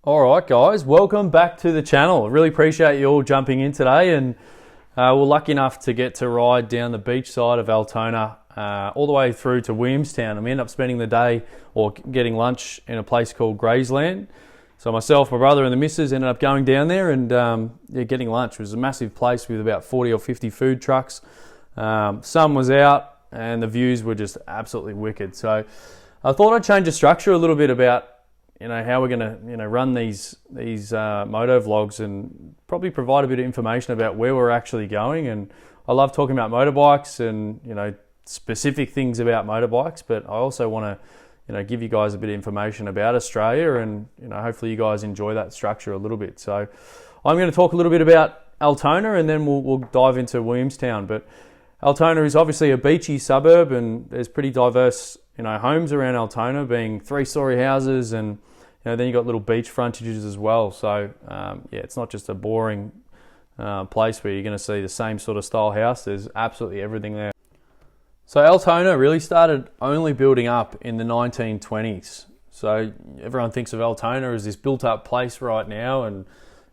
Alright guys, welcome back to the channel. Really appreciate you all jumping in today, and we're lucky enough to get to ride down the beach side of Altona all the way through to Williamstown, and we end up spending the day or getting lunch in a place called Graysland. So myself, my brother and the missus ended up going down there and getting lunch. It was a massive place with about 40 or 50 food trucks. Sun was out and the views were just absolutely wicked. So I thought I'd change the structure a little bit about how we're going to run these moto vlogs, and probably provide a bit of information about where we're actually going. And I love talking about motorbikes and specific things about motorbikes, but I also want to give you guys a bit of information about Australia, and hopefully you guys enjoy that structure a little bit. So I'm going to talk a little bit about Altona, and then we'll dive into Williamstown. But Altona is obviously a beachy suburb, and there's pretty diverse homes around Altona, being 3-story houses, and then you got little beach frontages as well. So it's not just a boring place where you're going to see the same sort of style house. There's absolutely everything there. So Altona really started only building up in the 1920s. So everyone thinks of Altona as this built up place right now, and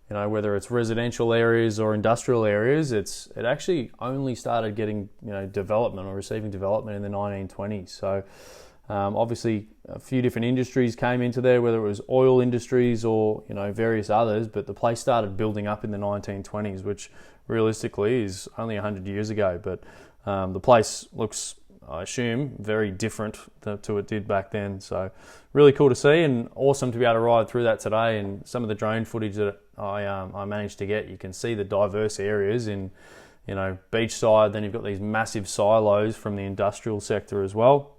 whether it's residential areas or industrial areas, it actually only started getting development or receiving development in the 1920s. So obviously a few different industries came into there, whether it was oil industries or various others, but the place started building up in the 1920s, which realistically is only 100 years ago. But the place looks, I assume, very different to it did back then. So really cool to see, and awesome to be able to ride through that today. And some of the drone footage that I managed to get, you can see the diverse areas in beachside. Then you've got these massive silos from the industrial sector as well.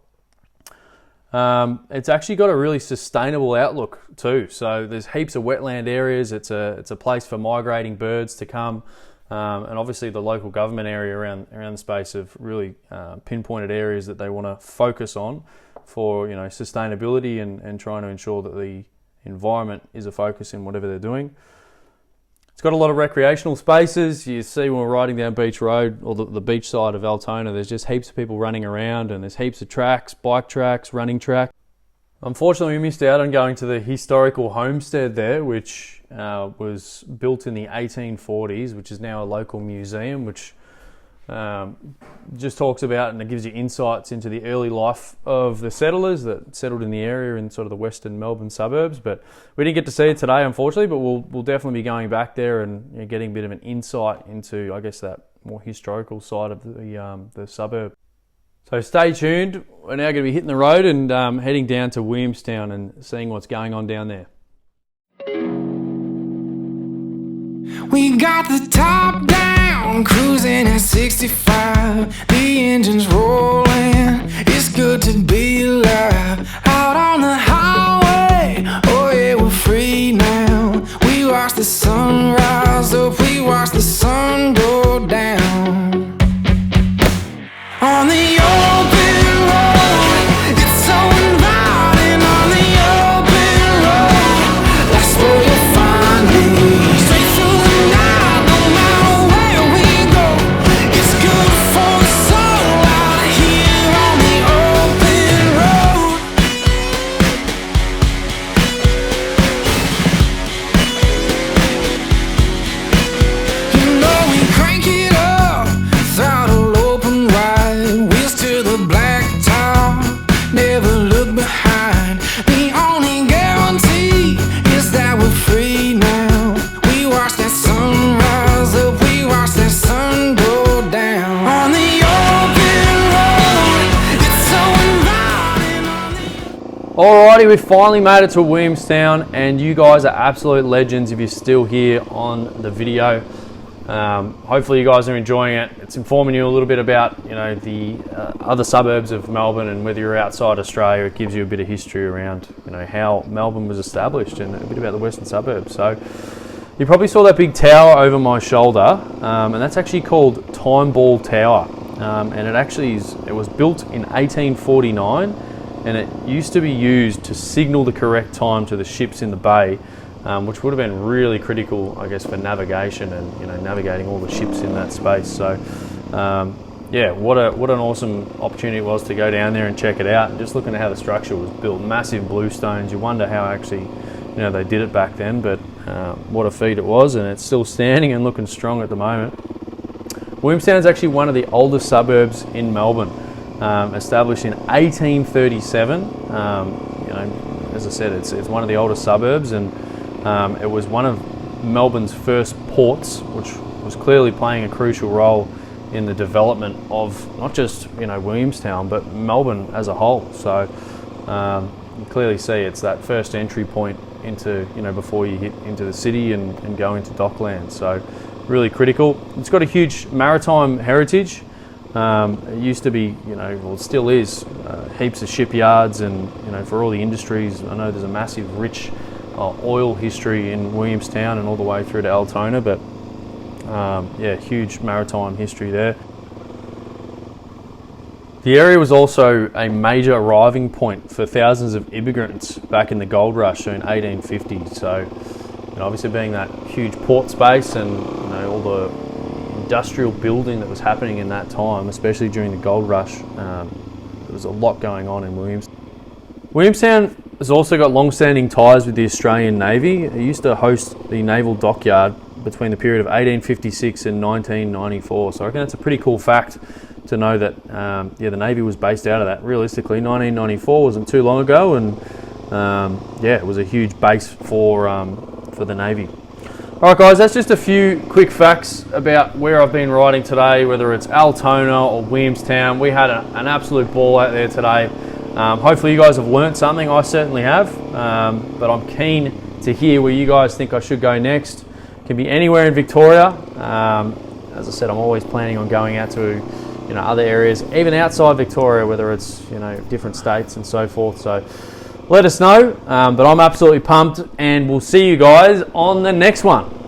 It's actually got a really sustainable outlook too. So there's heaps of wetland areas. It's a place for migrating birds to come. And obviously the local government area around the space have really pinpointed areas that they want to focus on for sustainability and trying to ensure that the environment is a focus in whatever they're doing. It's got a lot of recreational spaces. You see when we're riding down Beach Road or the beach side of Altona, there's just heaps of people running around, and there's heaps of tracks, bike tracks, running track. Unfortunately, we missed out on going to the historical homestead there, which was built in the 1840s, which is now a local museum, which just talks about and it gives you insights into the early life of the settlers that settled in the area in sort of the western Melbourne suburbs. But we didn't get to see it today, unfortunately, but we'll definitely be going back there and getting a bit of an insight into, I guess, that more historical side of the suburb. So stay tuned. We're now going to be hitting the road and heading down to Williamstown and seeing what's going on down there. We got the top down, cruising at 65. The engine's rolling, it's good to be alive. Out on the highway, oh yeah, we're free now. We watch the sun rise up, we watch the sun go down. On the open road, it's so inviting. On the open road, that's where you'll find me. Straight through the night, no matter where we go. It's good for the soul out here on the open road. We crank it up, throttle open wide, wheels to the black top, never look behind. The only guarantee is that we're free now. We watch that sun rise up, we watch that sun go down. On the open road, it's so inviting. Alrighty, we finally made it to Williamstown, and you guys are absolute legends if you're still here on the video. Hopefully you guys are enjoying it. It's informing you a little bit about the other suburbs of Melbourne, and whether you're outside Australia, it gives you a bit of history around how Melbourne was established and a bit about the western suburbs. So you probably saw that big tower over my shoulder, and that's actually called Time Ball Tower, and it was built in 1849, and it used to be used to signal the correct time to the ships in the bay, which would have been really critical, I guess, for navigation and navigating all the ships in that space. So what an awesome opportunity it was to go down there and check it out. And just looking at how the structure was built, massive bluestones. You wonder how actually they did it back then, but what a feat it was, and it's still standing and looking strong at the moment. Williamstown is actually one of the oldest suburbs in Melbourne, established in 1837. As I said, it's one of the oldest suburbs, and it was one of Melbourne's first ports, which was clearly playing a crucial role in the development of not just Williamstown, but Melbourne as a whole. So you clearly see it's that first entry point into before you hit into the city and go into Dockland. So really critical. It's got a huge maritime heritage. It used to be, well, it still is, heaps of shipyards, and for all the industries. I know there's a massive, rich oil history in Williamstown and all the way through to Altona, but huge maritime history there. The area was also a major arriving point for thousands of immigrants back in the gold rush in 1850. So, obviously being that huge port space and all the industrial building that was happening in that time, especially during the gold rush, there was a lot going on in Williamstown. Williamstown has also got long-standing ties with the Australian Navy. It used to host the naval dockyard between the period of 1856 and 1994. So I reckon that's a pretty cool fact to know that the Navy was based out of that. Realistically, 1994 wasn't too long ago, and it was a huge base for the Navy. Alright guys, that's just a few quick facts about where I've been riding today, whether it's Altona or Williamstown. We had an absolute ball out there today. Hopefully you guys have learnt something. I certainly have, but I'm keen to hear where you guys think I should go next. It can be anywhere in Victoria. As I said, I'm always planning on going out to other areas, even outside Victoria, whether it's different states and so forth. So let us know, but I'm absolutely pumped, and we'll see you guys on the next one.